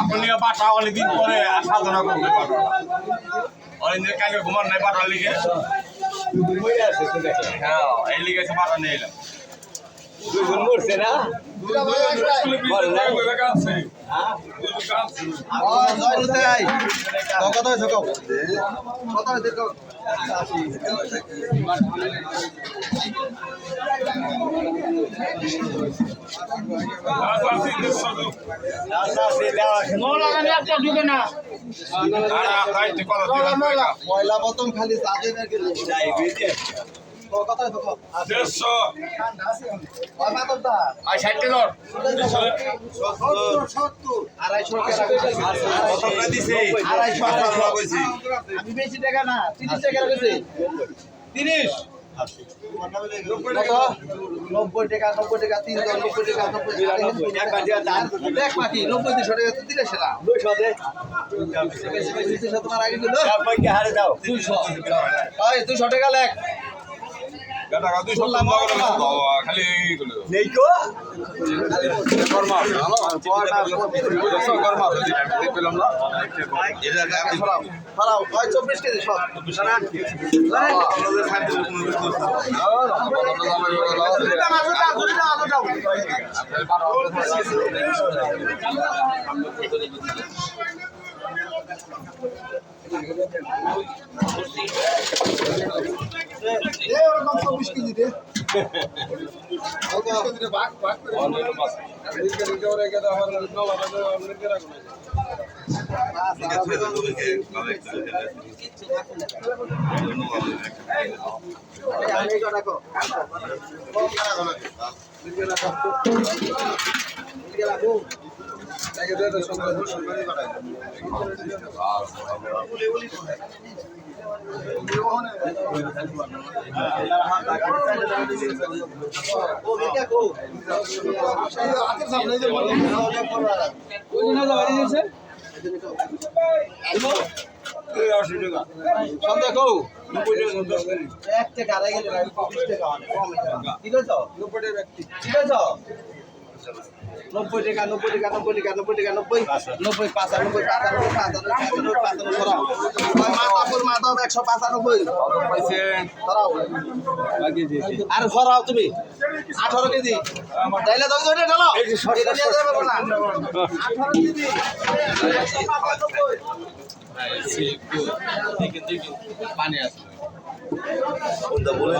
আপনি বাটা অনেকদিন পরে সাধনা করতে পারবো অনেকদিন কালকে ঘুমান নাই বাটার লিগে হ্যাঁ এই লিগে এসে বাটা নিয়ে এলাম দুজন মরছে না পয়লা প্রথম খালি আমি বেশি টাকা না 30 টাকা রেখেছি 30 90 টাকা 90 টাকা 3 90 টাকা 90 টাকা দেখ বাকি 90 200 টাকা তো দিলে সেটা 200 তোমার আগে দিল হারে দাও 200 ওই 200 টাকা লেখ খালি নেই তো ফলাও 24 কেজি সব এরকম 24 কেজি দে 24 কেজি ভাগ ভাগ করে নব্বই টাকা 90 টাকা 90 টাকা 90 টাকা 90 95 95 মাথা 195 আর সরাও তুমি 18 কেজি তাইলে তো ওইটা ঢালো এটা নিয়ে যাবে না 18 কেজি পানি আছে বলে